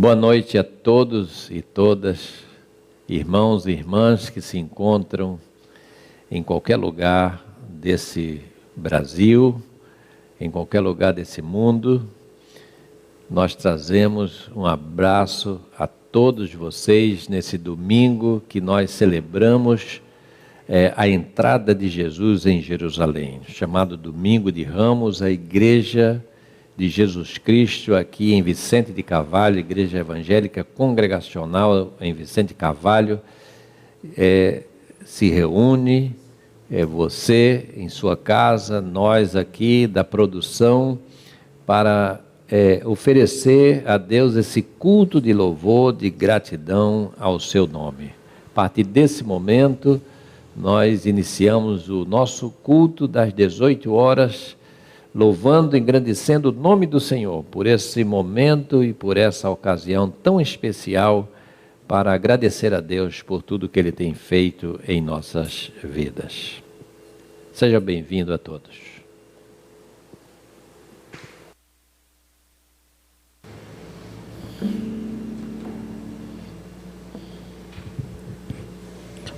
Boa noite a todos e todas, irmãos e irmãs que se encontram em qualquer lugar desse Brasil, em qualquer lugar desse mundo. Nós trazemos um abraço a todos vocês nesse domingo que nós celebramos a entrada de Jesus em Jerusalém, chamado Domingo de Ramos, a Igreja de Jesus Cristo aqui em Vicente de Carvalho, Igreja Evangélica Congregacional em Vicente de Carvalho, se reúne, você em sua casa, nós aqui da produção, para oferecer a Deus esse culto de louvor, de gratidão ao seu nome. A partir desse momento, nós iniciamos o nosso culto das 18 horas, louvando e engrandecendo o nome do Senhor por esse momento e por essa ocasião tão especial para agradecer a Deus por tudo que Ele tem feito em nossas vidas. Seja bem-vindo a todos.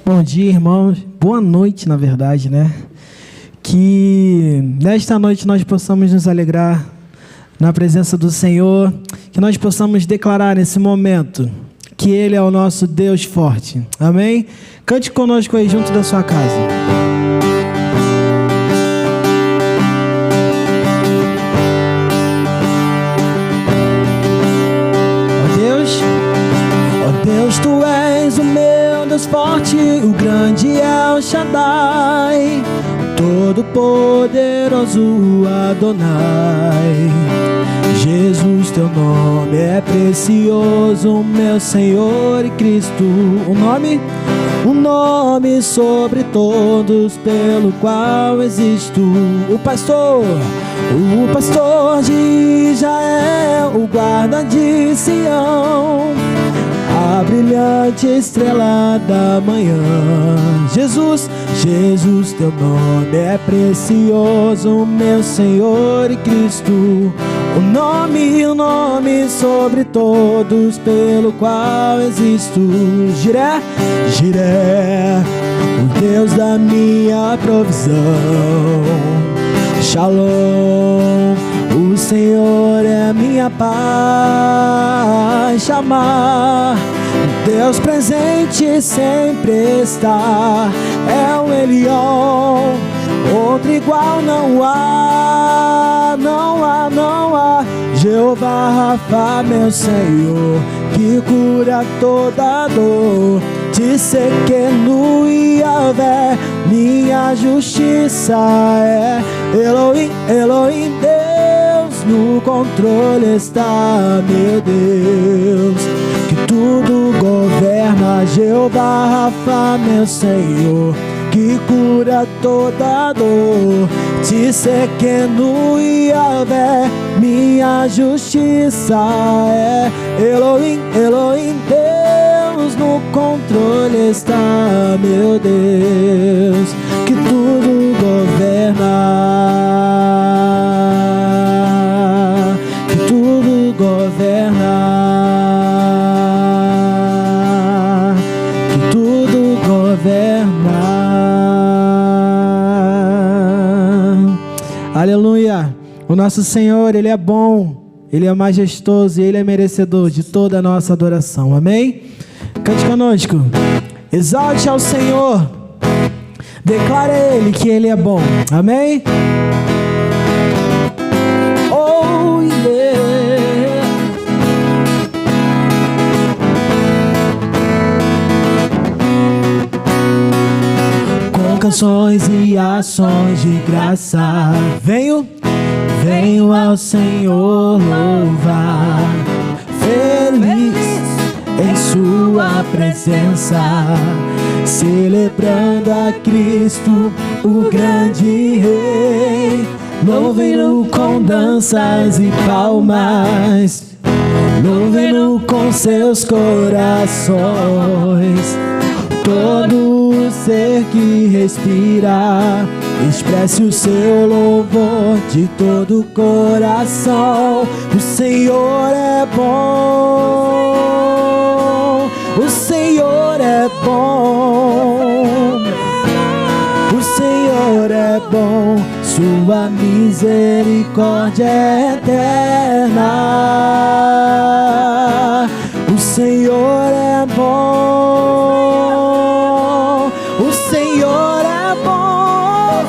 Bom dia, irmãos. Boa noite, na verdade, né? Que nesta noite nós possamos nos alegrar na presença do Senhor, que nós possamos declarar nesse momento que Ele é o nosso Deus forte. Amém? Cante conosco aí junto da sua casa. Ó Deus, Tu és o meu Deus forte, o grande El Shaddai, Todo-Poderoso Adonai. Jesus, Teu nome é precioso, meu Senhor e Cristo. Um nome sobre todos, pelo qual existo. O pastor de Israel, o guarda de Sião, a brilhante estrela da manhã. Jesus, Teu nome é precioso, meu Senhor e Cristo. O nome sobre todos, pelo qual existo. Jiré, o Deus da minha provisão. Shalom, o Senhor é a minha paz. Chamar, Deus presente sempre está. É o Elion, outro igual não há, não há, não há. Jeová Rafa, meu Senhor, que cura toda dor. Tsequenu Yahvé, minha justiça é. Elohim, Elohim, Deus no controle está, meu Deus, que tudo governa. Jeová Rafa, meu Senhor, que cura toda dor. Tsequenu Yahvé, minha justiça é. Elohim, Elohim, Deus no controle está, meu Deus, que tudo governa, que tudo governa, que tudo governa. Aleluia! O nosso Senhor, Ele é bom, Ele é majestoso e Ele é merecedor de toda a nossa adoração. Amém? Cante conosco. Exalte ao Senhor, declare a Ele que Ele é bom. Amém? Oh, yeah. Com canções e ações de graça, venho ao Senhor louvar, feliz em sua presença, celebrando a Cristo, o grande Rei. Louvem-no com danças e palmas, louvem-no com seus corações. Todos ser que respira, expresse o seu louvor de todo o coração. O Senhor é bom, o Senhor é bom, o Senhor é bom, sua misericórdia é eterna. O Senhor é bom, o Senhor é bom,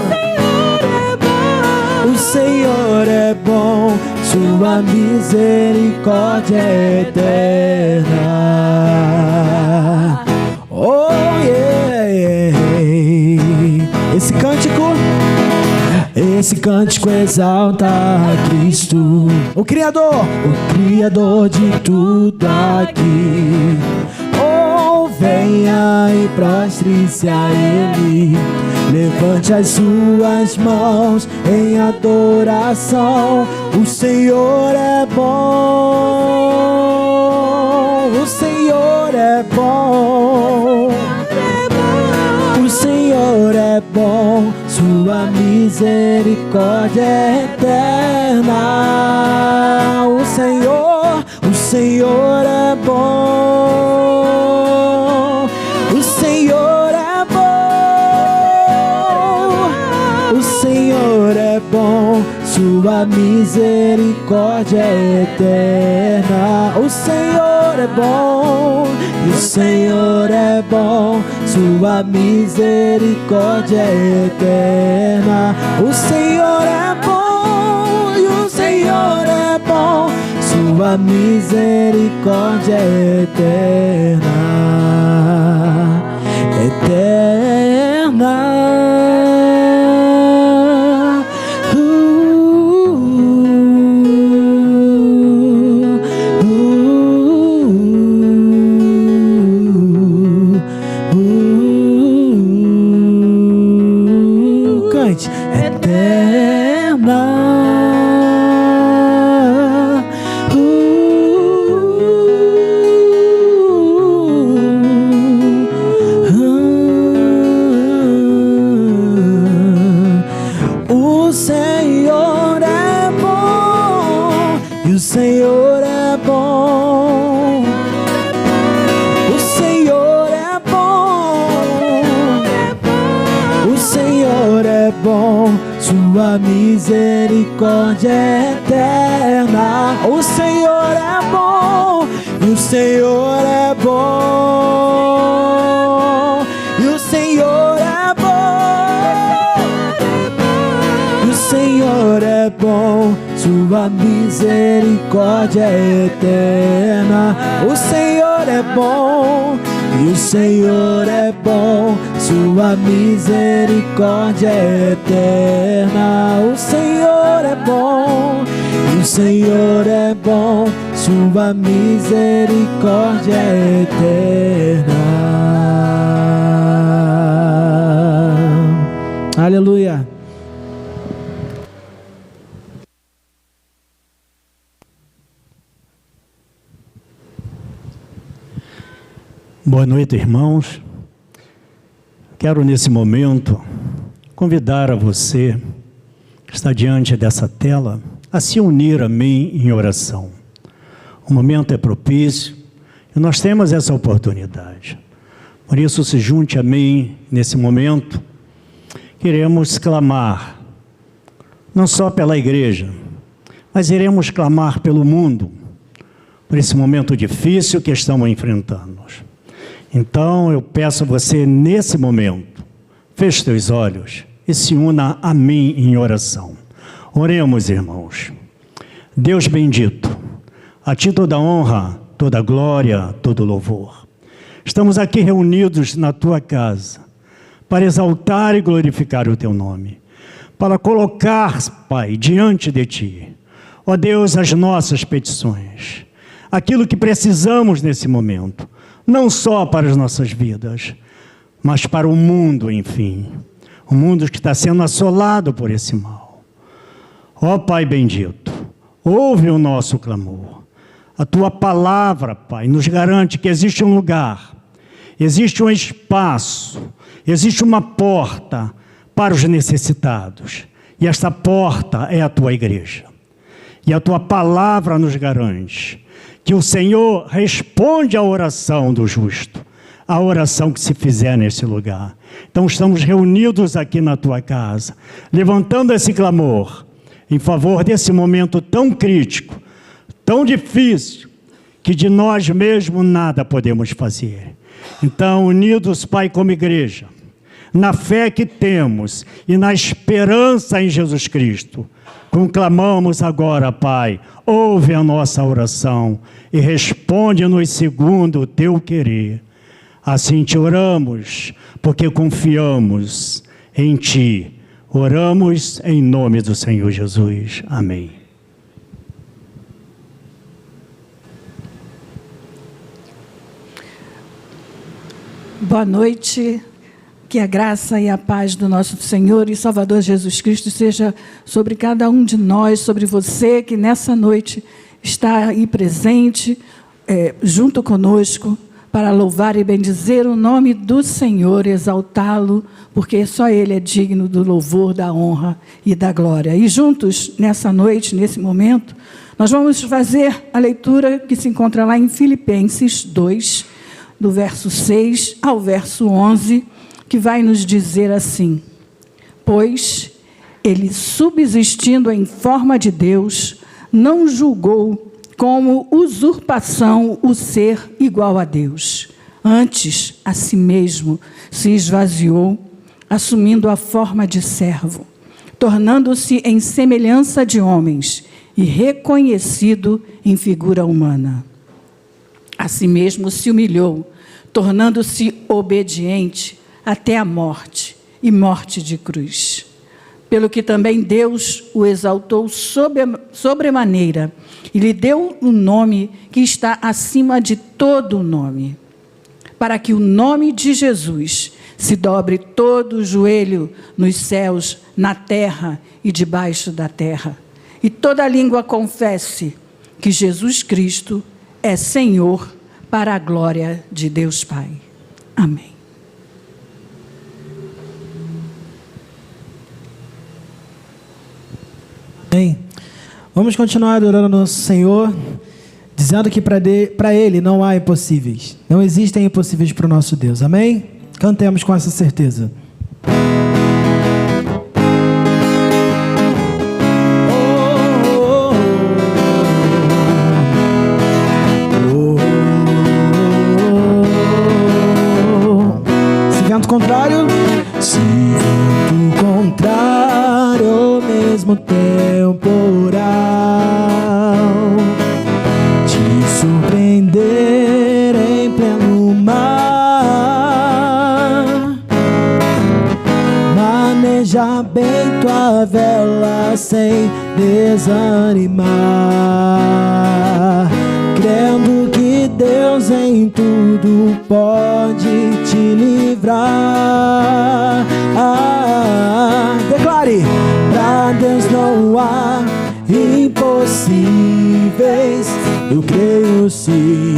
o Senhor é bom, sua misericórdia é eterna. Oh yeah, yeah. Esse cântico exalta a Cristo, o Criador de tudo aqui. Oh, venha e prostre-se a Ele, levante as suas mãos em adoração. O Senhor é bom, o Senhor é bom, o Senhor é bom, sua misericórdia é eterna. O Senhor é bom, o Senhor é bom, o Senhor é bom, sua misericórdia é eterna. O Senhor é bom, e o Senhor é bom, sua misericórdia é eterna. O Senhor é bom, e o Senhor é bom, sua misericórdia é eterna, eterna. Sua misericórdia é eterna. O Senhor é bom, e o Senhor é bom, e o Senhor é bom, e o Senhor é bom, sua misericórdia é eterna. O Senhor é bom, e o Senhor é bom, sua misericórdia é eterna. O Senhor é bom, e o Senhor é bom, sua misericórdia é eterna. Aleluia. Boa noite, irmãos. Quero, nesse momento, convidar a você que está diante dessa tela a se unir a mim em oração. O momento é propício e nós temos essa oportunidade. Por isso, se junte a mim nesse momento. Queremos clamar, não só pela igreja, mas iremos clamar pelo mundo, por esse momento difícil que estamos enfrentando. Então, eu peço a você, nesse momento, feche teus olhos e se una a mim em oração. Oremos, irmãos. Deus bendito, a Ti toda honra, toda glória, todo louvor. Estamos aqui reunidos na Tua casa para exaltar e glorificar o Teu nome, para colocar, Pai, diante de Ti, ó Deus, as nossas petições, aquilo que precisamos nesse momento, não só para as nossas vidas, mas para o mundo, enfim. O mundo que está sendo assolado por esse mal. Ó Pai bendito, ouve o nosso clamor. A Tua palavra, Pai, nos garante que existe um lugar existe um espaço, existe uma porta para os necessitados. E esta porta é a tua igreja. E a tua palavra nos garante que o Senhor responde à oração do justo, a oração que se fizer nesse lugar. Então estamos reunidos aqui na tua casa, levantando esse clamor em favor desse momento tão crítico, tão difícil, que de nós mesmos nada podemos fazer. Então, unidos, Pai, como igreja, na fé que temos e na esperança em Jesus Cristo, conclamamos agora, Pai, ouve a nossa oração e responde-nos segundo o teu querer. Assim te oramos, porque confiamos em ti. Oramos em nome do Senhor Jesus. Amém. Boa noite. Que a graça e a paz do nosso Senhor e Salvador Jesus Cristo seja sobre cada um de nós, sobre você que nessa noite está aí presente, junto conosco, para louvar e bendizer o nome do Senhor, exaltá-lo, porque só Ele é digno do louvor, da honra e da glória. E juntos, nessa noite, nesse momento, nós vamos fazer a leitura que se encontra lá em Filipenses 2, do verso 6 ao verso 11, que vai nos dizer assim: pois ele, subsistindo em forma de Deus, não julgou como usurpação o ser igual a Deus. Antes, a si mesmo se esvaziou, assumindo a forma de servo, tornando-se em semelhança de homens e reconhecido em figura humana. A si mesmo se humilhou, tornando-se obediente até a morte, e morte de cruz. Pelo que também Deus o exaltou sobremaneira, e lhe deu um nome que está acima de todo nome, para que o nome de Jesus se dobre todo o joelho nos céus, na terra e debaixo da terra, e toda língua confesse que Jesus Cristo é Senhor, para a glória de Deus Pai. Amém. Amém. Vamos continuar adorando o nosso Senhor, dizendo que para Ele não há impossíveis. Não existem impossíveis para o nosso Deus. Amém? Cantemos com essa certeza. Se vento contrário, mesmo temporal, te surpreender em pleno mar, maneja bem tua vela sem desanimar, crendo que Deus em tudo pode te livrar. Declare: pra Deus não há impossíveis, eu creio sim.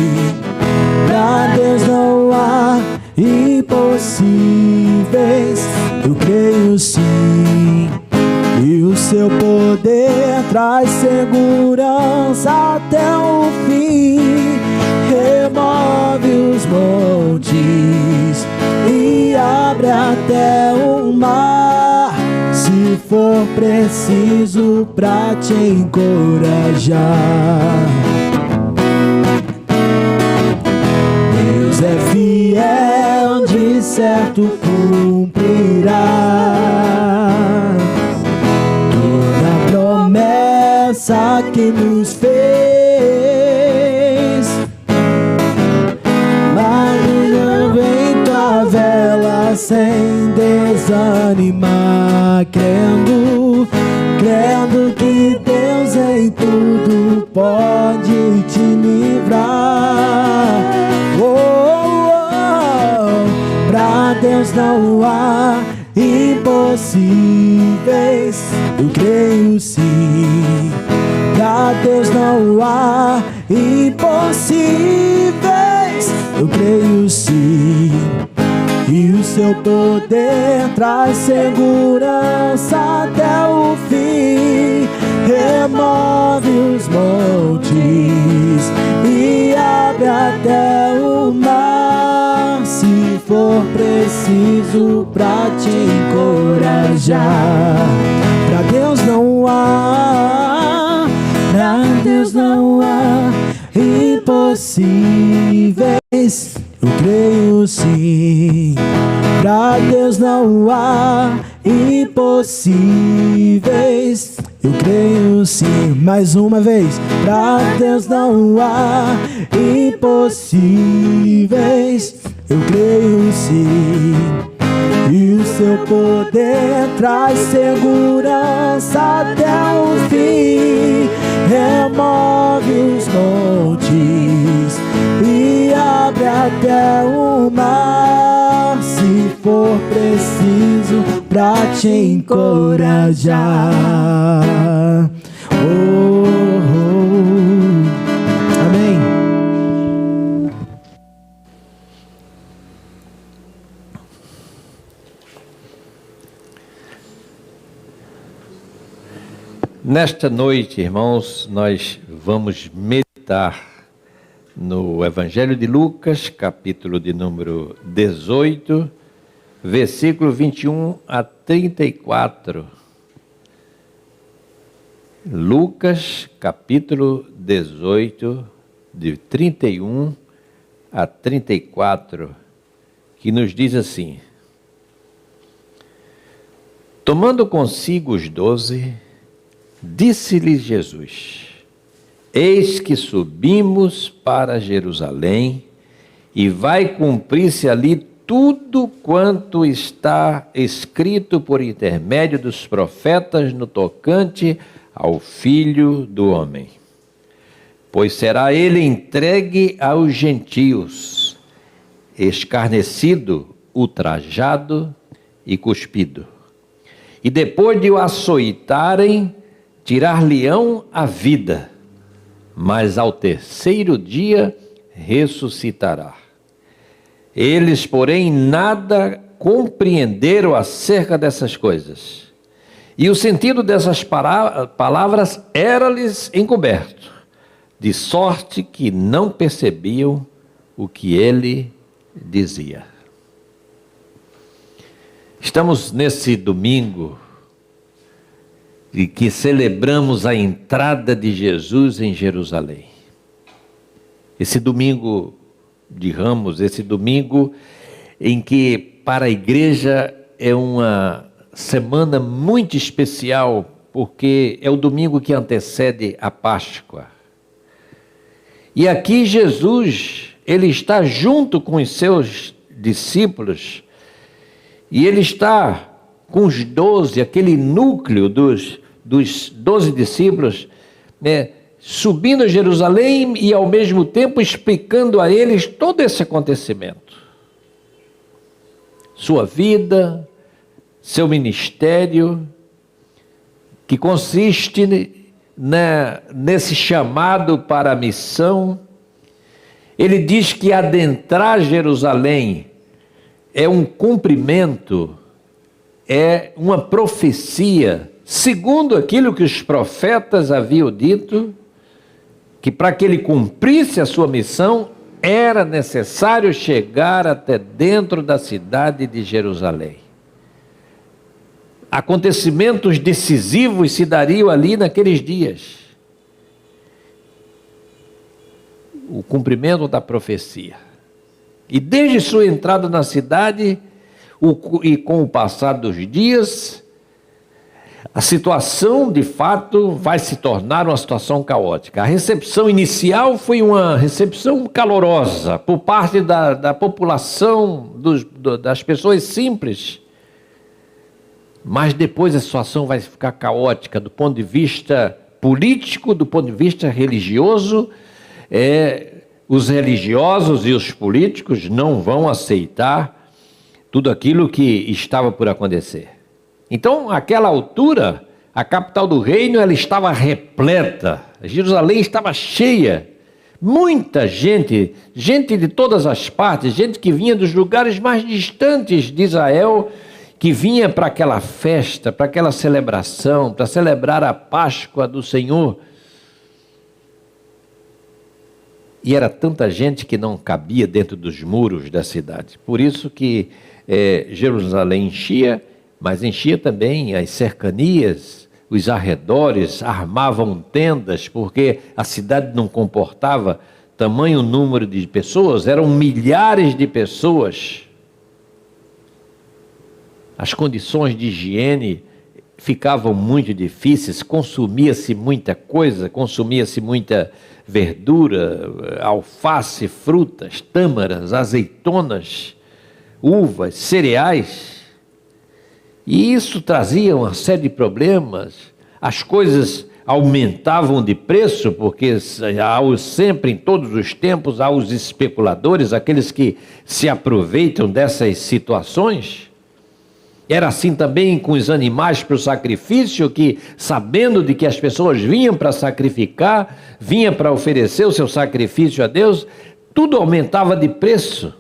Pra Deus não há impossíveis, eu creio sim. E o seu poder traz segurança até o fim, remove os montes e abre até o mar, se for preciso pra te encorajar. Deus é fiel, de certo cumprirá toda promessa que nos fez. Marinha vem tua vela sem desanimar, crendo que Deus em tudo pode te livrar. Pra Deus não há impossíveis, eu creio sim. Pra Deus não há impossíveis, eu creio sim. E o seu poder traz segurança até o fim. Remove os montes e abre até o mar, se for preciso, pra te encorajar. Pra Deus não há, pra Deus não há impossíveis, eu creio sim. Pra Deus não há impossíveis, eu creio sim. Mais uma vez. Pra Deus não há impossíveis, eu creio sim. E o seu poder traz segurança até o fim. Remove os montes e abre até o mar, se for preciso, pra te encorajar. Oh, oh. Amém. Nesta noite, irmãos, nós vamos meditar no Evangelho de Lucas, capítulo de número 18, versículo 21 a 34. Lucas, capítulo 18, de 31 a 34, que nos diz assim: tomando consigo os 12, disse-lhes Jesus: eis que subimos para Jerusalém, e vai cumprir-se ali tudo quanto está escrito por intermédio dos profetas no tocante ao Filho do Homem. Pois será ele entregue aos gentios, escarnecido, ultrajado e cuspido. E depois de o açoitarem, tirar-lhe-ão a vida, mas ao terceiro dia ressuscitará. Eles, porém, nada compreenderam acerca dessas coisas, e o sentido dessas palavras era-lhes encoberto, de sorte que não percebiam o que ele dizia. Estamos nesse domingo e que celebramos a entrada de Jesus em Jerusalém. Esse domingo de Ramos, esse domingo em que para a igreja é uma semana muito especial, porque é o domingo que antecede a Páscoa. E aqui Jesus, ele está junto com os seus discípulos, e ele está com os 12, aquele núcleo dos 12 discípulos, subindo a Jerusalém e ao mesmo tempo explicando a eles todo esse acontecimento. Sua vida, seu ministério, que consiste nesse chamado para a missão. Ele diz que adentrar Jerusalém é um cumprimento, é uma profecia, segundo aquilo que os profetas haviam dito, que para que ele cumprisse a sua missão, era necessário chegar até dentro da cidade de Jerusalém. Acontecimentos decisivos se dariam ali naqueles dias. O cumprimento da profecia. E desde sua entrada na cidade, e com o passar dos dias, a situação, de fato, vai se tornar uma situação caótica. A recepção inicial foi uma recepção calorosa por parte da população, das pessoas simples. Mas depois a situação vai ficar caótica do ponto de vista político, do ponto de vista religioso. Os religiosos e os políticos não vão aceitar tudo aquilo que estava por acontecer. Então, àquela altura, a capital do reino ela estava repleta, Jerusalém estava cheia, Muita gente, gente de todas as partes, gente que vinha dos lugares mais distantes de Israel, que vinha para aquela festa, para aquela celebração, para celebrar a Páscoa do Senhor. E era tanta gente que não cabia dentro dos muros da cidade. Por isso que Jerusalém enchia, mas enchia também as cercanias, os arredores, armavam tendas, porque a cidade não comportava tamanho número de pessoas, eram milhares de pessoas. As condições de higiene ficavam muito difíceis, consumia-se muita coisa, consumia-se muita verdura, alface, frutas, tâmaras, azeitonas, uvas, cereais. E isso trazia uma série de problemas. As coisas aumentavam de preço, porque sempre, em todos os tempos, há os especuladores, aqueles que se aproveitam dessas situações. Era assim também com os animais para o sacrifício, que sabendo de que as pessoas vinham para sacrificar, vinham para oferecer o seu sacrifício a Deus, tudo aumentava de preço.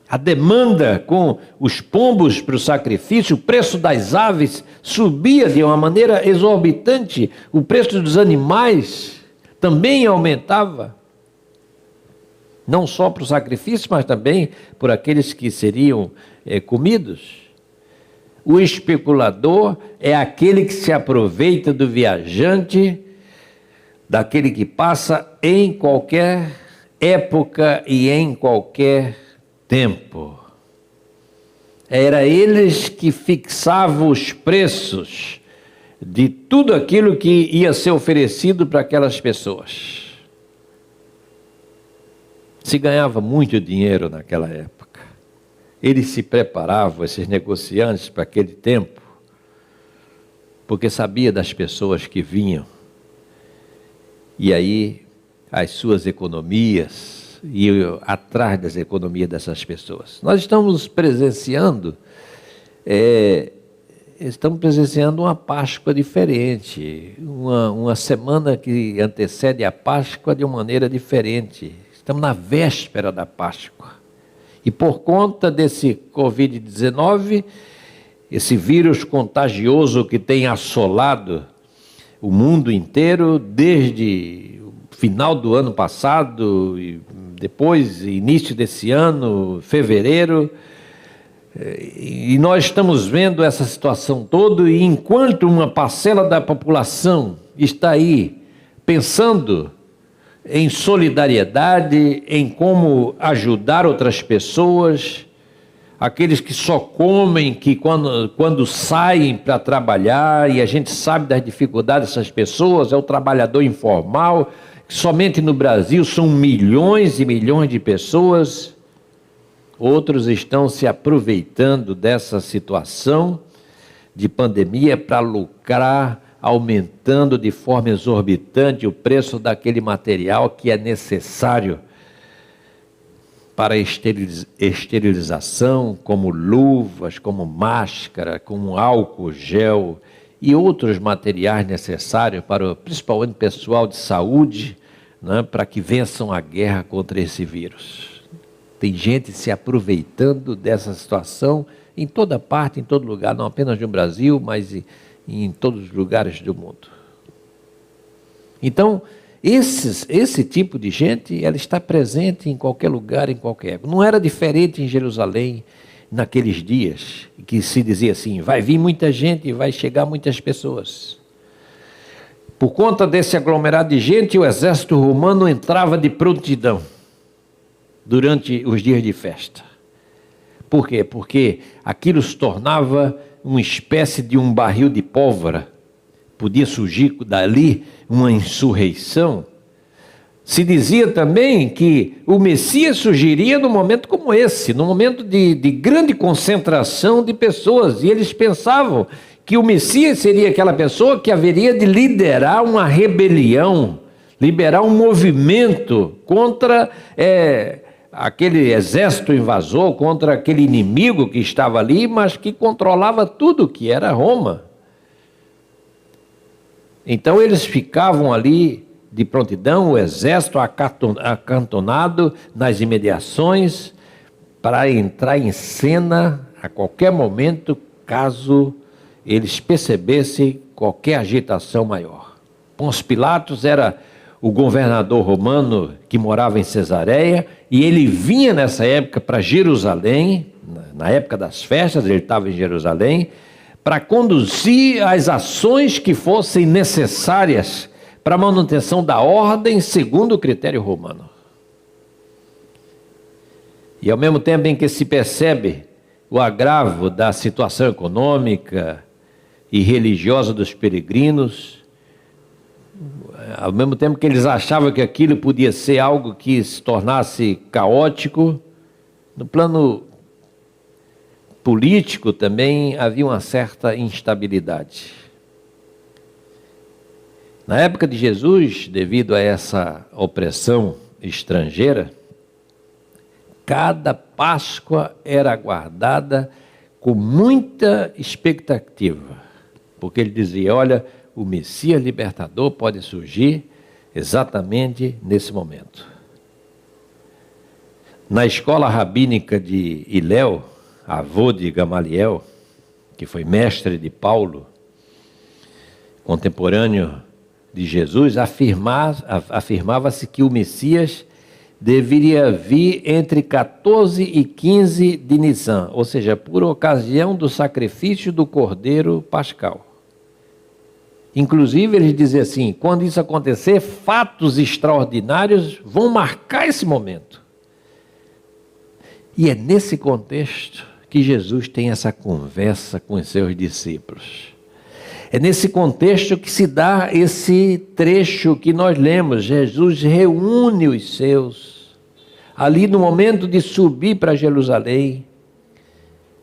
A demanda com os pombos para o sacrifício, o preço das aves subia de uma maneira exorbitante, o preço dos animais também aumentava. Não só para o sacrifício, mas também por aqueles que seriam comidos. O especulador é aquele que se aproveita do viajante, daquele que passa em qualquer época e em qualquer tempo. Era eles que fixavam os preços de tudo aquilo que ia ser oferecido para aquelas pessoas. Se ganhava muito dinheiro naquela época. Eles se preparavam, esses negociantes, para aquele tempo, porque sabia das pessoas que vinham. E aí, as suas economias iam atrás das economias dessas pessoas. Nós estamos presenciando uma Páscoa diferente, uma semana que antecede a Páscoa de uma maneira diferente. Estamos na véspera da Páscoa. E por conta desse Covid-19, esse vírus contagioso que tem assolado o mundo inteiro desde o final do ano passado, e depois início desse ano, fevereiro, e nós estamos vendo essa situação toda, e enquanto uma parcela da população está aí pensando em solidariedade, em como ajudar outras pessoas, aqueles que só comem, que quando saem para trabalhar, e a gente sabe das dificuldades dessas pessoas, é o trabalhador informal, que somente no Brasil são milhões e milhões de pessoas. Outros estão se aproveitando dessa situação de pandemia para lucrar, aumentando de forma exorbitante o preço daquele material que é necessário para esterilização, como luvas, como máscara, como álcool gel e outros materiais necessários para, principalmente, pessoal de saúde, né, para que vençam a guerra contra esse vírus. Tem gente se aproveitando dessa situação em toda parte, em todo lugar, não apenas no Brasil, mas em todos os lugares do mundo. Então, esse tipo de gente, ela está presente em qualquer lugar, em qualquer época. Não era diferente em Jerusalém naqueles dias, que se dizia assim, vai vir muita gente e vai chegar muitas pessoas. Por conta desse aglomerado de gente, o exército romano entrava de prontidão durante os dias de festa. Por quê? Porque aquilo se tornava uma espécie de um barril de pólvora. Podia surgir dali uma insurreição. Se dizia também que o Messias surgiria num momento como esse, num momento de grande concentração de pessoas, e eles pensavam que o Messias seria aquela pessoa que haveria de liderar uma rebelião, liberar um movimento contra aquele exército invasor, contra aquele inimigo que estava ali, mas que controlava tudo, que era Roma. Então eles ficavam ali de prontidão, o exército acantonado nas imediações para entrar em cena a qualquer momento, caso eles percebessem qualquer agitação maior. Pôncio Pilatos era o governador romano que morava em Cesareia, e ele vinha nessa época para Jerusalém, na época das festas, ele estava em Jerusalém, para conduzir as ações que fossem necessárias para a manutenção da ordem segundo o critério romano. E ao mesmo tempo em que se percebe o agravo da situação econômica e religiosa dos peregrinos, ao mesmo tempo que eles achavam que aquilo podia ser algo que se tornasse caótico, no plano político também havia uma certa instabilidade. Na época de Jesus, devido a essa opressão estrangeira, cada Páscoa era aguardada com muita expectativa, porque ele dizia, olha, o Messias libertador pode surgir exatamente nesse momento. Na escola rabínica de Hilel, avô de Gamaliel, que foi mestre de Paulo, contemporâneo de Jesus, afirmava-se que o Messias deveria vir entre 14 e 15 de Nissan, ou seja, por ocasião do sacrifício do Cordeiro Pascal. Inclusive, eles diziam assim, quando isso acontecer, fatos extraordinários vão marcar esse momento. E é nesse contexto que Jesus tem essa conversa com os seus discípulos. É nesse contexto que se dá esse trecho que nós lemos. Jesus reúne os seus, ali no momento de subir para Jerusalém,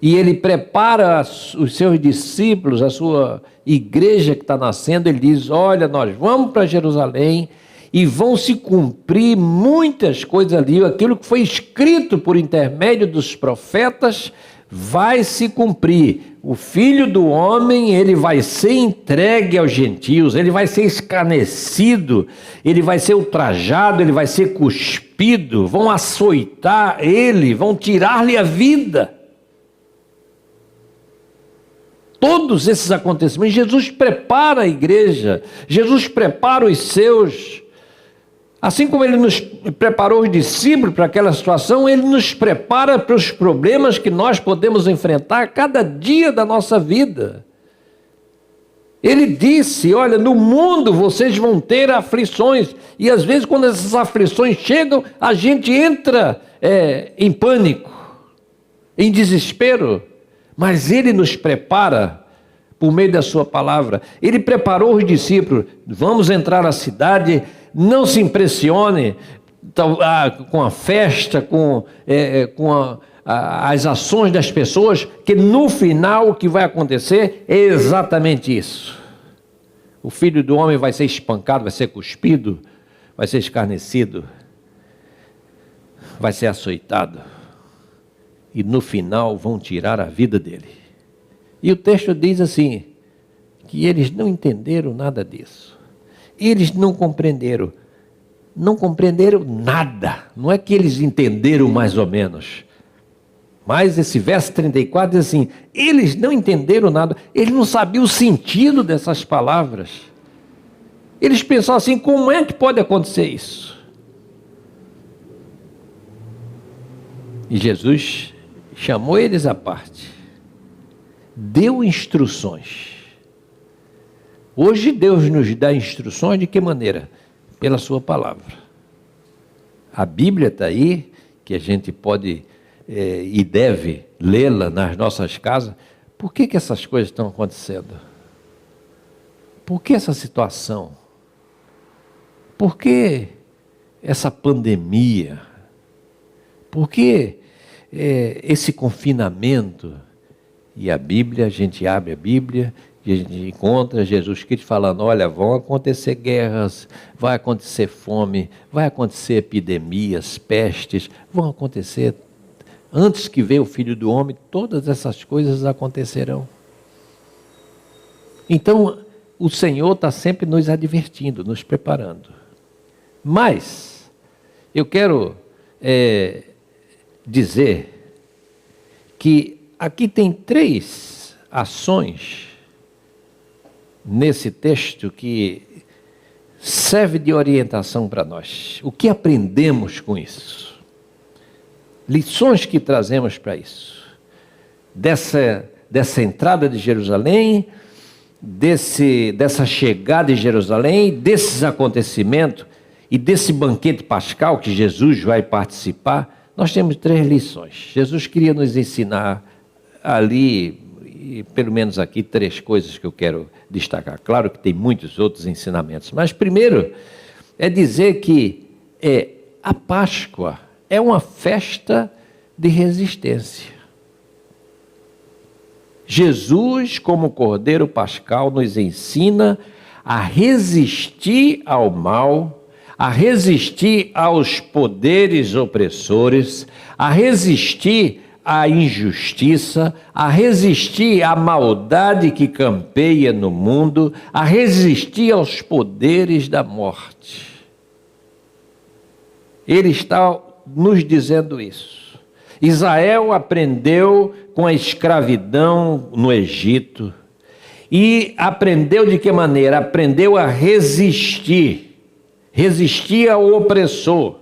e ele prepara os seus discípulos, a sua igreja que está nascendo. Ele diz, olha, nós vamos para Jerusalém e vão se cumprir muitas coisas ali, aquilo que foi escrito por intermédio dos profetas vai se cumprir. O Filho do Homem, ele vai ser entregue aos gentios, ele vai ser escarnecido, ele vai ser ultrajado, ele vai ser cuspido, vão açoitar ele, vão tirar-lhe a vida. Todos esses acontecimentos, Jesus prepara a igreja, Jesus prepara os seus. Assim como ele nos preparou os discípulos para aquela situação, ele nos prepara para os problemas que nós podemos enfrentar a cada dia da nossa vida. Ele disse, olha, no mundo vocês vão ter aflições, e às vezes quando essas aflições chegam, a gente entra em pânico, em desespero, mas ele nos prepara por meio da sua palavra. Ele preparou os discípulos, vamos entrar na cidade, não se impressione com a festa, com as ações das pessoas, que no final o que vai acontecer é exatamente isso. O Filho do Homem vai ser espancado, vai ser cuspido, vai ser escarnecido, vai ser açoitado, e no final vão tirar a vida dele. E o texto diz assim, que eles não entenderam nada disso. Eles não compreenderam nada. Não é que eles entenderam mais ou menos. Mas esse verso 34 diz assim, eles não entenderam nada, eles não sabiam o sentido dessas palavras. Eles pensaram assim, como é que pode acontecer isso? E Jesus chamou eles à parte, deu instruções. Hoje Deus nos dá instruções de que maneira? Pela sua palavra. A Bíblia está aí, que a gente pode e deve lê-la nas nossas casas. Por que essas coisas estão acontecendo? Por que essa situação? Por que essa pandemia? Por que esse confinamento? E a Bíblia, a gente abre a Bíblia e a gente encontra Jesus Cristo falando, olha, vão acontecer guerras, vai acontecer fome, vai acontecer epidemias, pestes, vão acontecer, antes que venha o Filho do Homem, todas essas coisas acontecerão. Então, o Senhor está sempre nos advertindo, nos preparando. Mas eu quero dizer que aqui tem 3 ações nesse texto que serve de orientação para nós. O que aprendemos com isso? Lições que trazemos para isso. Dessa entrada de Jerusalém, dessa chegada de Jerusalém, desses acontecimentos e desse banquete pascal que Jesus vai participar, nós temos 3 lições. Jesus queria nos ensinar ali, e pelo menos aqui, 3 coisas que eu quero destacar. Claro que tem muitos outros ensinamentos, mas primeiro é dizer que a Páscoa é uma festa de resistência. Jesus, como Cordeiro Pascal, nos ensina a resistir ao mal, a resistir aos poderes opressores, a resistir à injustiça, a resistir à maldade que campeia no mundo, a resistir aos poderes da morte. Ele está nos dizendo isso. Israel aprendeu com a escravidão no Egito e aprendeu de que maneira? Aprendeu a resistir ao opressor,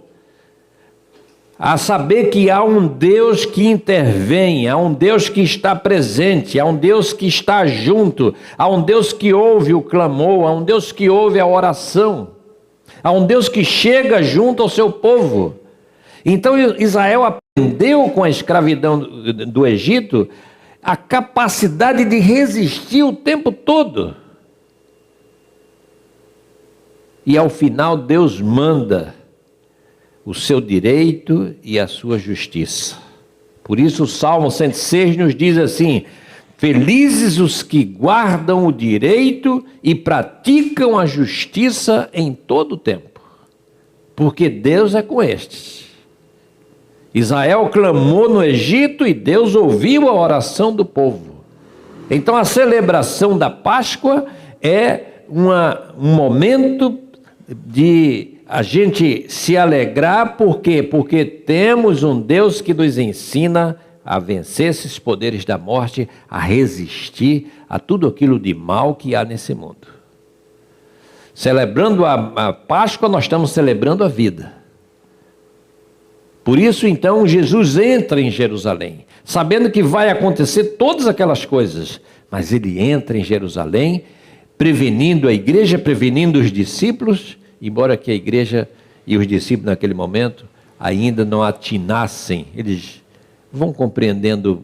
a saber que há um Deus que intervém, há um Deus que está presente, há um Deus que está junto, há um Deus que ouve o clamor, há um Deus que ouve a oração, há um Deus que chega junto ao seu povo. Então Israel aprendeu com a escravidão do Egito a capacidade de resistir o tempo todo. E ao final Deus manda o seu direito e a sua justiça. Por isso o Salmo 106 nos diz assim: felizes os que guardam o direito e praticam a justiça em todo o tempo, porque Deus é com estes. Israel clamou no Egito e Deus ouviu a oração do povo. Então a celebração da Páscoa é um momento de a gente se alegrar. Por quê? Porque temos um Deus que nos ensina a vencer esses poderes da morte, a resistir a tudo aquilo de mal que há nesse mundo. Celebrando a Páscoa, nós estamos celebrando a vida. Por isso, então, Jesus entra em Jerusalém, sabendo que vai acontecer todas aquelas coisas, mas ele entra em Jerusalém, prevenindo a igreja, prevenindo os discípulos, embora que a igreja e os discípulos naquele momento ainda não atinassem, eles vão compreendendo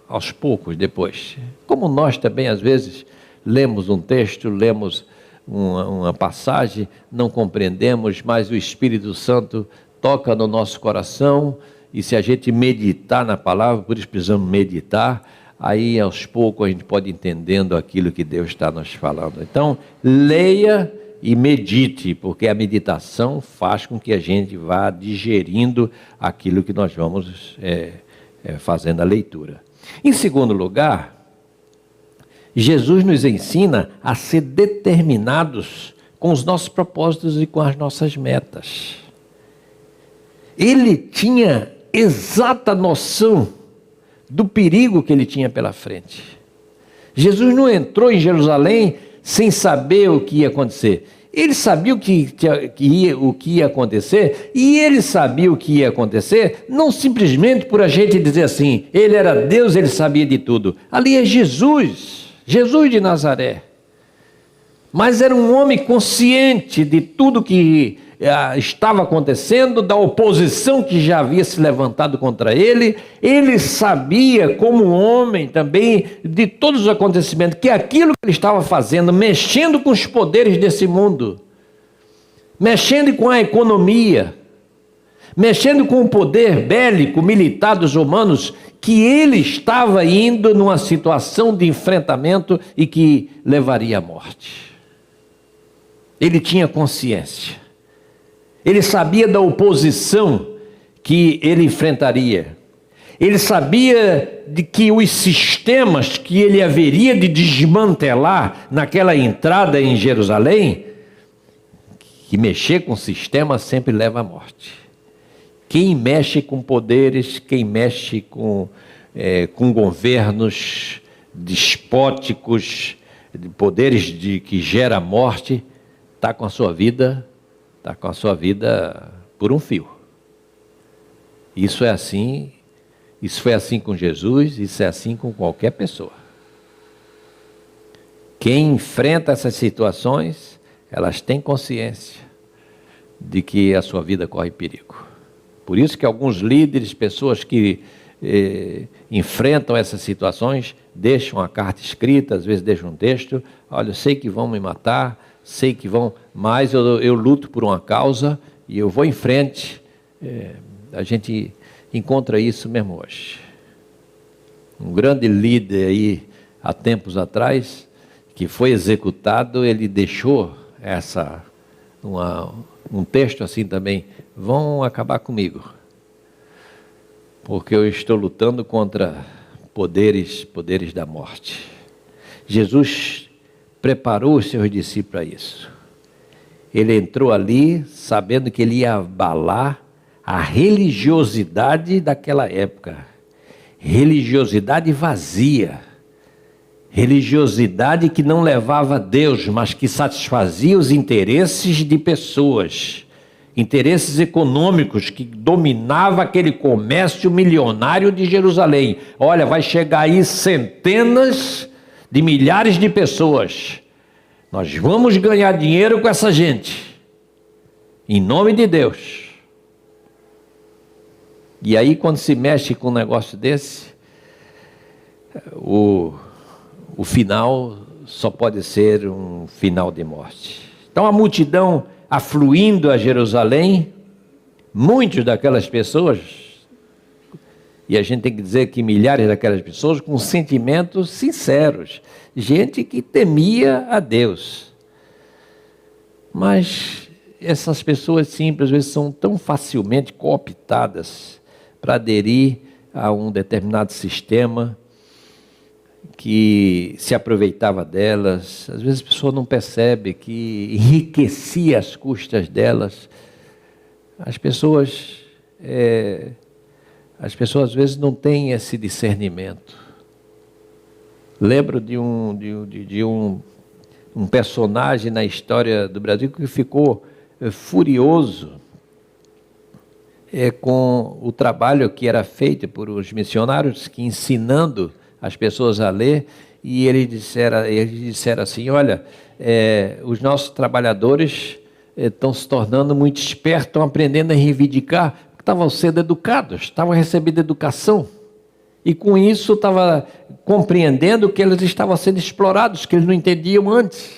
aos poucos depois. Como nós também, às vezes, lemos um texto, lemos uma passagem, não compreendemos, mas o Espírito Santo toca no nosso coração, e se a gente meditar na palavra, por isso precisamos meditar, aí aos poucos a gente pode ir entendendo aquilo que Deus está nos falando. Então, leia e medite, porque a meditação faz com que a gente vá digerindo aquilo que nós vamos fazendo a leitura. Em segundo lugar, Jesus nos ensina a ser determinados com os nossos propósitos e com as nossas metas. Ele tinha exata noção do perigo que ele tinha pela frente. Jesus não entrou em Jerusalém sem saber o que ia acontecer. Ele sabia o que ia acontecer, e ele sabia o que ia acontecer, não simplesmente por a gente dizer assim, ele era Deus, ele sabia de tudo. Ali é Jesus de Nazaré. Mas era um homem consciente de tudo que estava acontecendo, da oposição que já havia se levantado contra ele. Ele sabia, como homem também, de todos os acontecimentos, que aquilo que ele estava fazendo, mexendo com os poderes desse mundo, mexendo com a economia, mexendo com o poder bélico, militar dos romanos, que ele estava indo numa situação de enfrentamento e que levaria à morte. Ele tinha consciência. Ele sabia da oposição que ele enfrentaria. Ele sabia de que os sistemas que ele haveria de desmantelar naquela entrada em Jerusalém, que mexer com o sistema sempre leva à morte. Quem mexe com poderes, quem mexe com governos despóticos, de poderes que gera morte, está com a sua vida por um fio. Isso é assim, isso foi assim com Jesus, isso é assim com qualquer pessoa. Quem enfrenta essas situações, elas têm consciência de que a sua vida corre perigo. Por isso que alguns líderes, pessoas que enfrentam essas situações, deixam a carta escrita, às vezes deixam um texto: olha, eu sei que vão me matar, sei que vão, mas eu luto por uma causa e eu vou em frente. A gente encontra isso mesmo hoje. Um grande líder aí, há tempos atrás, que foi executado, ele deixou um texto assim também: vão acabar comigo, porque eu estou lutando contra poderes da morte. Jesus preparou os seus discípulos para isso. Ele entrou ali sabendo que ele ia abalar a religiosidade daquela época. Religiosidade vazia. Religiosidade que não levava a Deus, mas que satisfazia os interesses de pessoas. Interesses econômicos, que dominava aquele comércio milionário de Jerusalém. Olha, vai chegar aí centenas de milhares de pessoas. Nós vamos ganhar dinheiro com essa gente, em nome de Deus. E aí, quando se mexe com um negócio desse, o final só pode ser um final de morte. Então a multidão afluindo a Jerusalém, muitos daquelas pessoas, e a gente tem que dizer que milhares daquelas pessoas com sentimentos sinceros, gente que temia a Deus. Mas essas pessoas simples, às vezes, são tão facilmente cooptadas para aderir a um determinado sistema que se aproveitava delas. Às vezes a pessoa não percebe que enriquecia às custas delas. As pessoas às vezes não têm esse discernimento. Lembro de um personagem na história do Brasil que ficou furioso com o trabalho que era feito por os missionários, que ensinando as pessoas a ler, e eles disseram assim: olha, os nossos trabalhadores estão se tornando muito espertos, estão aprendendo a reivindicar, porque estavam sendo educados, estavam recebendo educação, e com isso estavam compreendendo que eles estavam sendo explorados, que eles não entendiam antes.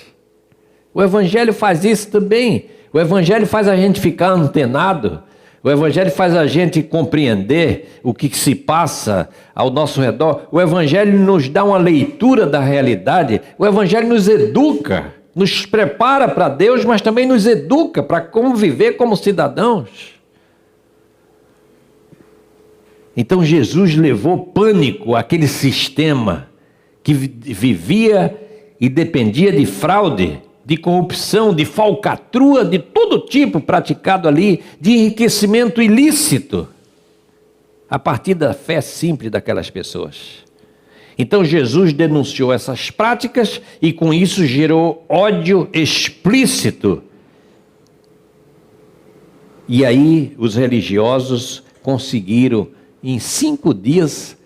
O Evangelho faz isso também. O Evangelho faz a gente ficar antenado. O Evangelho faz a gente compreender o que se passa ao nosso redor. O Evangelho nos dá uma leitura da realidade. O Evangelho nos educa, nos prepara para Deus, mas também nos educa para como viver como cidadãos. Então Jesus levou pânico àquele sistema que vivia e dependia de fraude, de corrupção, de falcatrua, de todo tipo praticado ali, de enriquecimento ilícito, a partir da fé simples daquelas pessoas. Então Jesus denunciou essas práticas e com isso gerou ódio explícito. E aí os religiosos conseguiram, em 5 dias,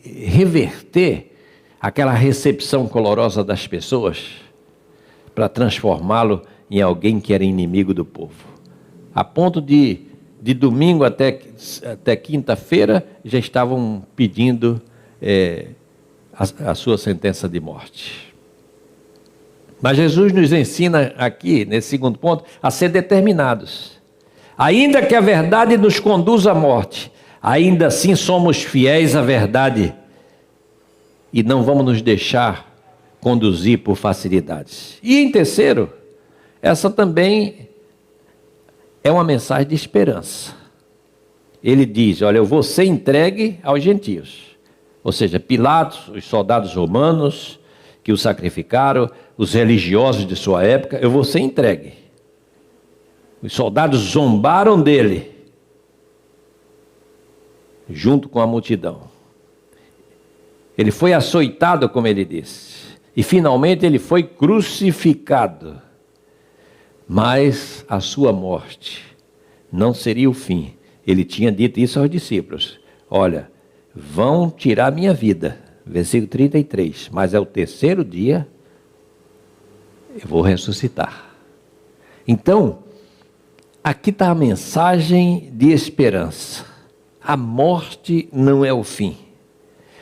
reverter aquela recepção colorosa das pessoas, para transformá-lo em alguém que era inimigo do povo. A ponto de domingo até quinta-feira, já estavam pedindo a sua sentença de morte. Mas Jesus nos ensina aqui, nesse segundo ponto, a ser determinados. Ainda que a verdade nos conduza à morte, ainda assim somos fiéis à verdade e não vamos nos deixar conduzir por facilidades. E em terceiro, essa também é uma mensagem de esperança. Ele diz: olha, eu vou ser entregue aos gentios. Ou seja, Pilatos, os soldados romanos que o sacrificaram, os religiosos de sua época, eu vou ser entregue. Os soldados zombaram dele, junto com a multidão. Ele foi açoitado, como ele disse, e finalmente ele foi crucificado. Mas a sua morte não seria o fim. Ele tinha dito isso aos discípulos: olha, vão tirar minha vida, versículo 33, mas ao terceiro dia eu vou ressuscitar. Então, aqui está a mensagem de esperança. A morte não é o fim.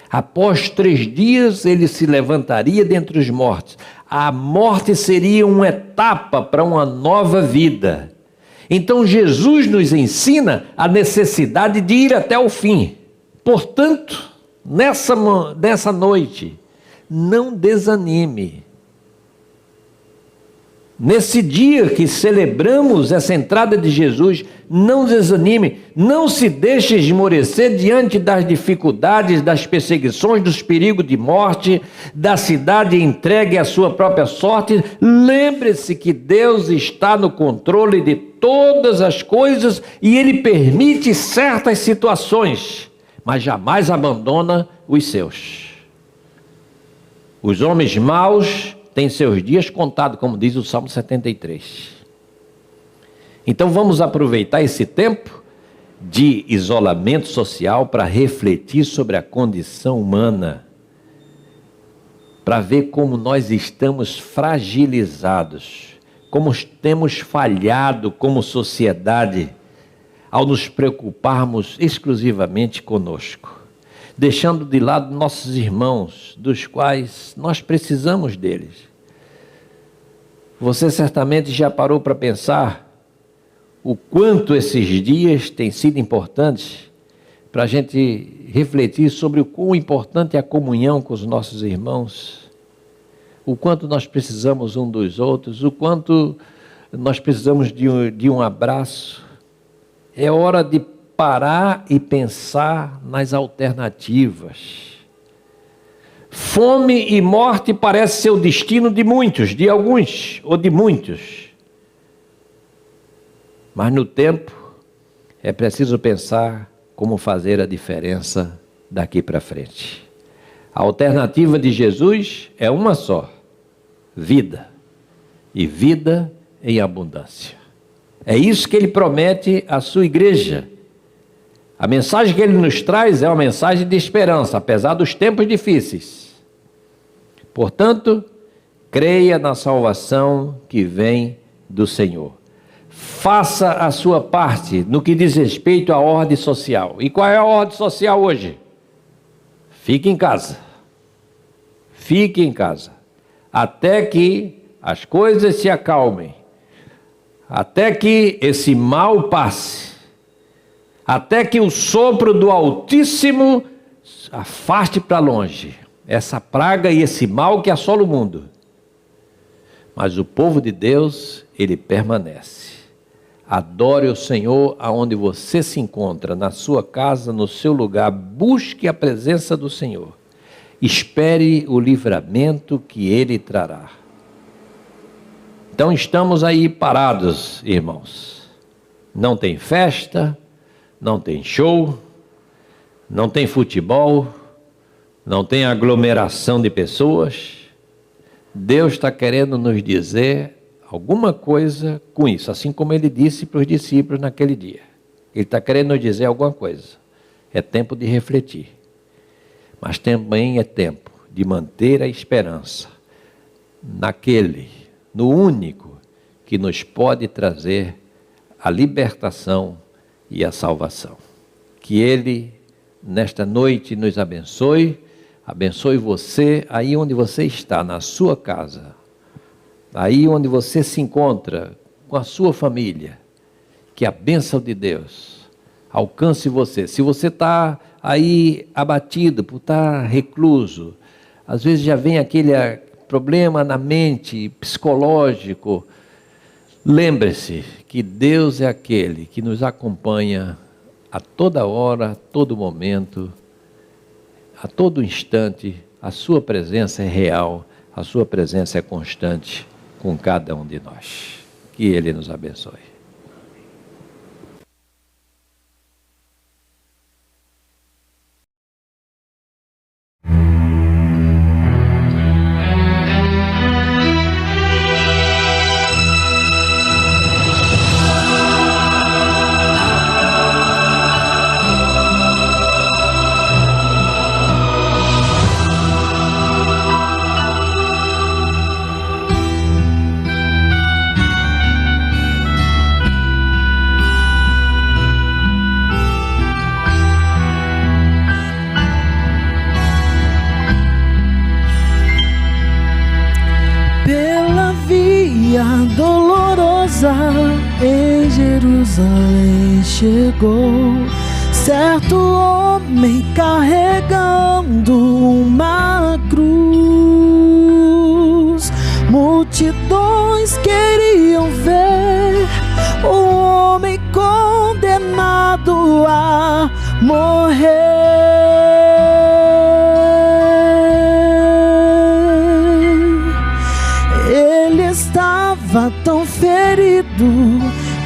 Após 3 dias ele se levantaria dentre os mortos. A morte seria uma etapa para uma nova vida. Então Jesus nos ensina a necessidade de ir até o fim. Portanto, nessa noite, não desanime. Nesse dia que celebramos essa entrada de Jesus, não desanime, não se deixe esmorecer diante das dificuldades, das perseguições, dos perigos de morte, da cidade entregue à sua própria sorte. Lembre-se que Deus está no controle de todas as coisas e Ele permite certas situações, mas jamais abandona os seus. Os homens maus têm seus dias contados, como diz o Salmo 73. Então vamos aproveitar esse tempo de isolamento social para refletir sobre a condição humana, para ver como nós estamos fragilizados, como temos falhado como sociedade ao nos preocuparmos exclusivamente conosco, deixando de lado nossos irmãos, dos quais nós precisamos deles. Você certamente já parou para pensar o quanto esses dias têm sido importantes para a gente refletir sobre o quão importante é a comunhão com os nossos irmãos, o quanto nós precisamos um dos outros, o quanto nós precisamos de um abraço. É hora de parar e pensar nas alternativas. Fome e morte parece ser o destino de muitos, de alguns ou de muitos. Mas no tempo é preciso pensar como fazer a diferença daqui para frente. A alternativa de Jesus é uma só: vida, e vida em abundância. É isso que Ele promete à sua igreja. A mensagem que Ele nos traz é uma mensagem de esperança, apesar dos tempos difíceis. Portanto, creia na salvação que vem do Senhor. Faça a sua parte no que diz respeito à ordem social. E qual é a ordem social hoje? Fique em casa. Fique em casa. Até que as coisas se acalmem. Até que esse mal passe. Até que o sopro do Altíssimo afaste para longe essa praga e esse mal que assola o mundo. Mas o povo de Deus, ele permanece. Adore o Senhor aonde você se encontra, na sua casa, no seu lugar. Busque a presença do Senhor. Espere o livramento que Ele trará. Então estamos aí parados, irmãos. Não tem festa, não tem show, não tem futebol, não tem aglomeração de pessoas. Deus está querendo nos dizer alguma coisa com isso, assim como Ele disse para os discípulos naquele dia. Ele está querendo nos dizer alguma coisa. É tempo de refletir, mas também é tempo de manter a esperança no único que nos pode trazer a libertação e a salvação. Que Ele, nesta noite, nos abençoe. Abençoe você aí onde você está, na sua casa, aí onde você se encontra com a sua família. Que a bênção de Deus alcance você. Se você está aí abatido por estar recluso, às vezes já vem aquele problema na mente, psicológico, lembre-se que Deus é aquele que nos acompanha a toda hora, a todo momento, a todo instante. A sua presença é real, a sua presença é constante com cada um de nós. Que Ele nos abençoe. dolorosa em Jerusalém chegou, certo homem carregando uma cruz. Multidões queriam ver o homem condenado a morrer. Ele estava tão ferido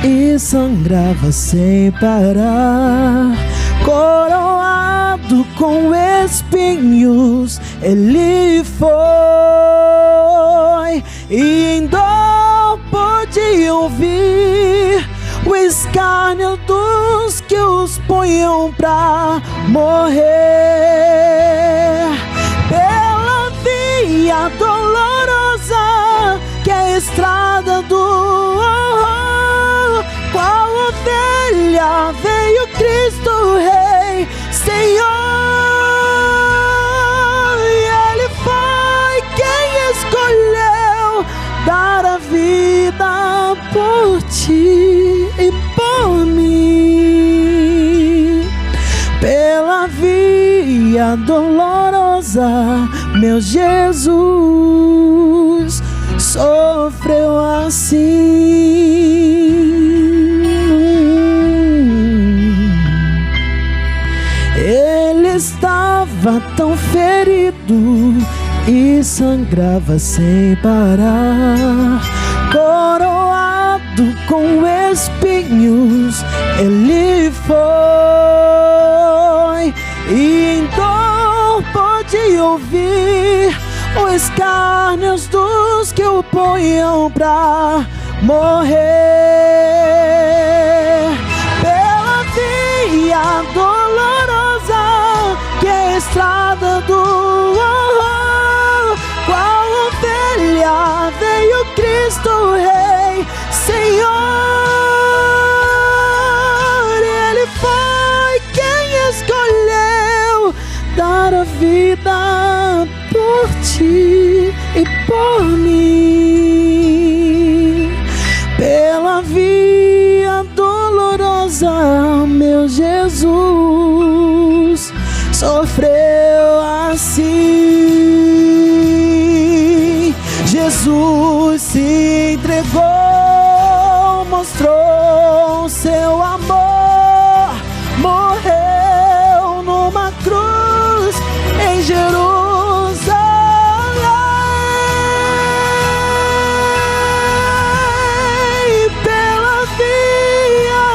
e sangrava sem parar, coroado com espinhos ele foi, e em dor pôde ouvir o escárnio dos que os punham pra morrer. Pela via dolorosa que é a estrada do horror, qual ovelha veio Cristo Rei, Senhor. E Ele foi quem escolheu dar a vida por ti e por mim. Pela via dolorosa, meu Jesus sofreu assim. Ele estava tão ferido e sangrava sem parar, coroado com espinhos ele foi, e em dor pôde ouvir os escárnios dos que o punham pra morrer. Pela via dolorosa que é a estrada do horror, qual ovelha veio Cristo Rei, Senhor. Ele foi quem escolheu dar a vida por ti e por mim. Pela via dolorosa, meu Jesus sofreu assim. Jesus se entregou, mostrou seu amor, morreu numa cruz em Jerusalém. Pela via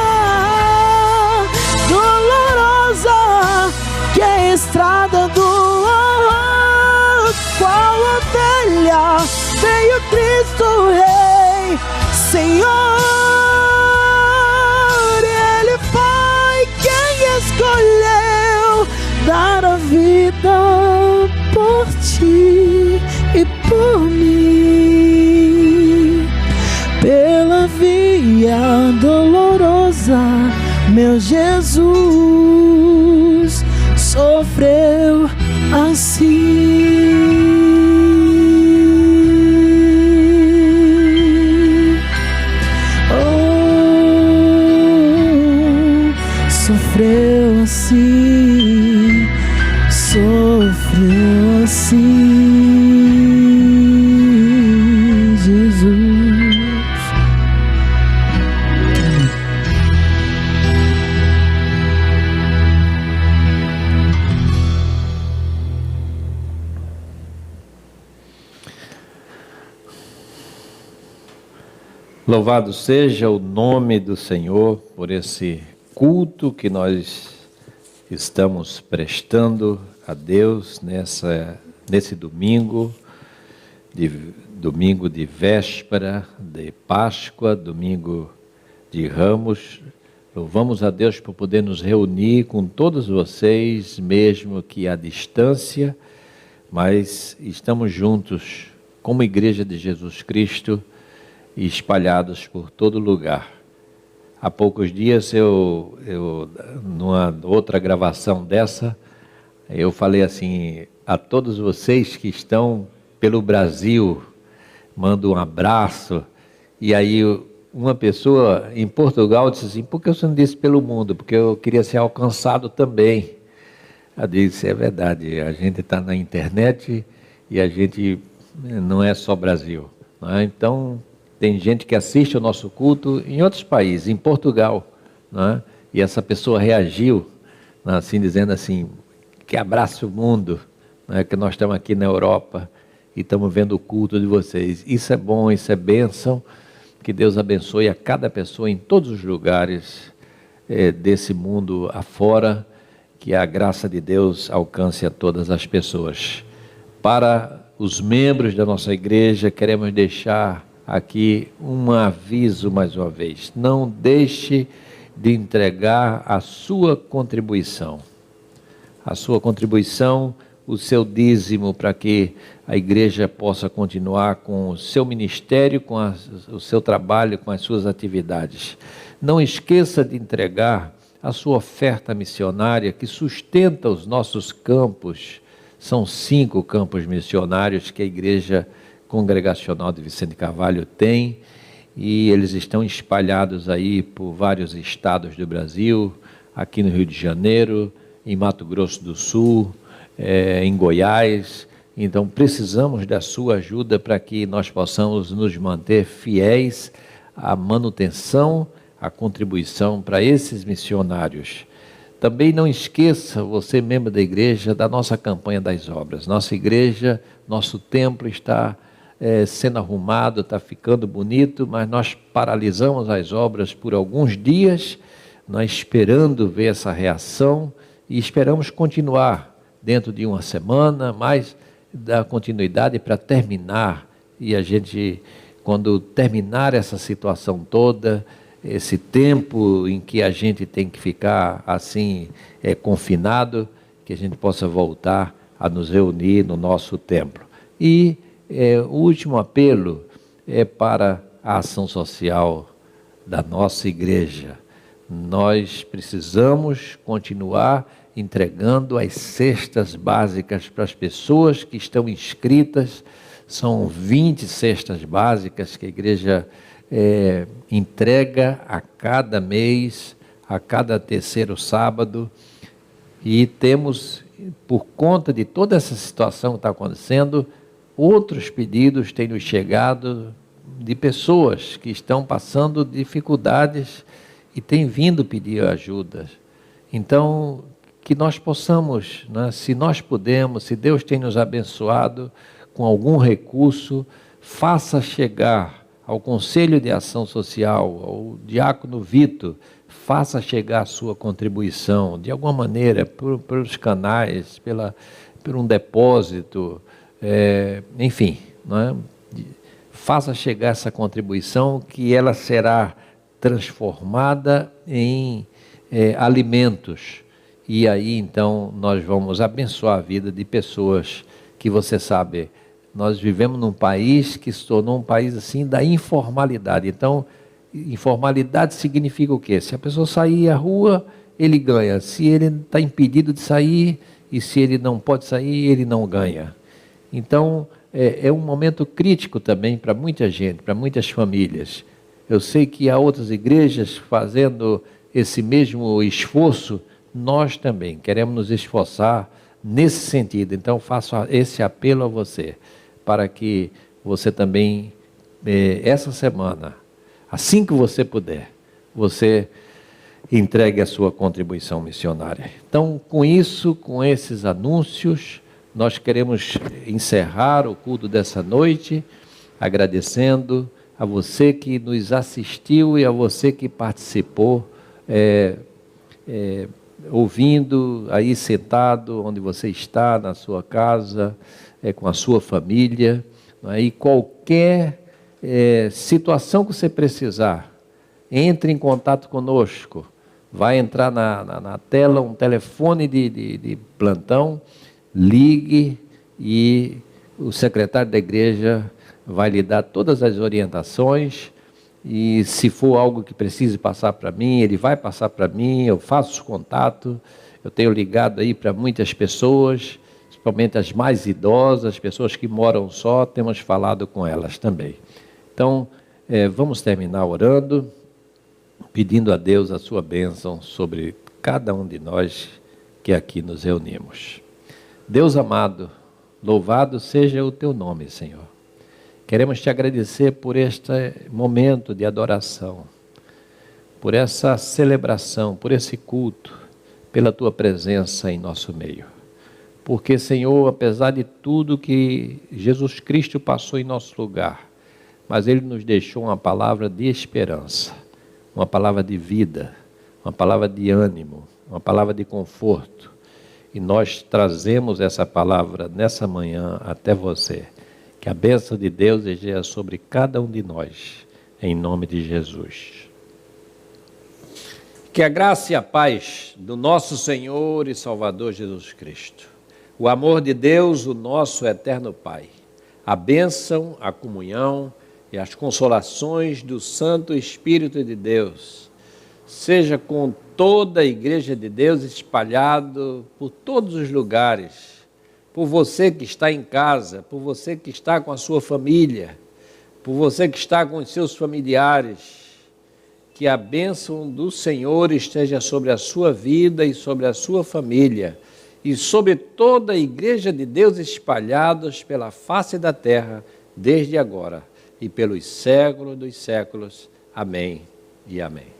dolorosa que é a estrada do horror, qual ovelha veio Cristo Rei, Senhor. Ele foi quem escolheu dar a vida por ti e por mim. Pela via dolorosa, meu Jesus sofreu assim. Sofreu assim, sofreu assim, Jesus. Louvado seja o nome do Senhor por esse culto que nós estamos prestando a Deus nesse domingo de véspera, de Páscoa, domingo de Ramos. Louvamos a Deus por poder nos reunir com todos vocês, mesmo que à distância, mas estamos juntos como Igreja de Jesus Cristo e espalhados por todo lugar. Há poucos dias numa outra gravação dessa, eu falei assim, a todos vocês que estão pelo Brasil, mando um abraço, e aí uma pessoa em Portugal disse assim, por que você não disse pelo mundo? Porque eu queria ser alcançado também. Eu disse, é verdade, a gente está na internet e a gente não é só Brasil. Não é? Então, tem gente que assiste o nosso culto em outros países, em Portugal. Não é? E essa pessoa reagiu, assim, dizendo assim, que abraça o mundo, não é? Que nós estamos aqui na Europa e estamos vendo o culto de vocês. Isso é bom, isso é bênção. Que Deus abençoe a cada pessoa em todos os lugares desse mundo afora, que a graça de Deus alcance a todas as pessoas. Para os membros da nossa igreja, queremos deixar aqui um aviso mais uma vez. Não deixe de entregar a sua contribuição. A sua contribuição, o seu dízimo, para que a igreja possa continuar com o seu ministério, com o seu trabalho, com as suas atividades. Não esqueça de entregar a sua oferta missionária que sustenta os nossos campos. São 5 campos missionários que a Igreja Congregacional de Vicente Carvalho tem, e eles estão espalhados aí por vários estados do Brasil, aqui no Rio de Janeiro, em Mato Grosso do Sul, em Goiás. Então precisamos da sua ajuda para que nós possamos nos manter fiéis à manutenção, à contribuição para esses missionários. Também não esqueça, você membro da igreja, da nossa campanha das obras. Nossa igreja, nosso templo está sendo arrumado, está ficando bonito, mas nós paralisamos as obras por alguns dias, nós esperando ver essa reação e esperamos continuar dentro de uma semana, mas dar continuidade para terminar. E a gente, quando terminar essa situação toda, esse tempo em que a gente tem que ficar assim, confinado, que a gente possa voltar a nos reunir no nosso templo. E o último apelo é para a ação social da nossa igreja. Nós precisamos continuar entregando as cestas básicas para as pessoas que estão inscritas. São 20 cestas básicas que a igreja entrega a cada mês, a cada terceiro sábado, e temos, por conta de toda essa situação que está acontecendo, outros pedidos têm nos chegado de pessoas que estão passando dificuldades e têm vindo pedir ajuda. Então, que nós possamos, né, se nós pudermos, se Deus tem nos abençoado com algum recurso, faça chegar ao Conselho de Ação Social, ao Diácono Vitor, faça chegar a sua contribuição, de alguma maneira, pelos canais, por um depósito, enfim, não é? Faça chegar essa contribuição, que ela será transformada em alimentos, e aí então nós vamos abençoar a vida de pessoas que você sabe. Nós vivemos num país que se tornou um país assim da informalidade. Então, informalidade significa o quê? Se a pessoa sair à rua, ele ganha. Se ele está impedido de sair, e se ele não pode sair, ele não ganha. Então, é um momento crítico também para muita gente, para muitas famílias. Eu sei que há outras igrejas fazendo esse mesmo esforço. Nós também queremos nos esforçar nesse sentido. Então, faço esse apelo a você, para que você também, essa semana, assim que você puder, você entregue a sua contribuição missionária. Então, com isso, com esses anúncios, nós queremos encerrar o culto dessa noite, agradecendo a você que nos assistiu e a você que participou, ouvindo, aí sentado onde você está, na sua casa, com a sua família, e qualquer situação que você precisar, entre em contato conosco. Vai entrar na tela um telefone de plantão, ligue e o secretário da igreja vai lhe dar todas as orientações, e se for algo que precise passar para mim, ele vai passar para mim, eu faço contato. Eu tenho ligado aí para muitas pessoas, principalmente as mais idosas, pessoas que moram só, temos falado com elas também. Então, Vamos terminar orando, pedindo a Deus a sua bênção sobre cada um de nós que aqui nos reunimos. Deus amado, louvado seja o teu nome, Senhor. Queremos te agradecer por este momento de adoração, por essa celebração, por esse culto, pela tua presença em nosso meio. Porque, Senhor, apesar de tudo que Jesus Cristo passou em nosso lugar, mas Ele nos deixou uma palavra de esperança, uma palavra de vida, uma palavra de ânimo, uma palavra de conforto. E nós trazemos essa palavra nessa manhã até você. Que a bênção de Deus esteja sobre cada um de nós, em nome de Jesus. Que a graça e a paz do nosso Senhor e Salvador Jesus Cristo, o amor de Deus, o nosso eterno Pai, a bênção, a comunhão e as consolações do Santo Espírito de Deus, seja com toda a Igreja de Deus espalhado por todos os lugares, por você que está em casa, por você que está com a sua família, por você que está com os seus familiares, que a bênção do Senhor esteja sobre a sua vida e sobre a sua família, e sobre toda a Igreja de Deus espalhados pela face da terra, desde agora e pelos séculos dos séculos. Amém e amém.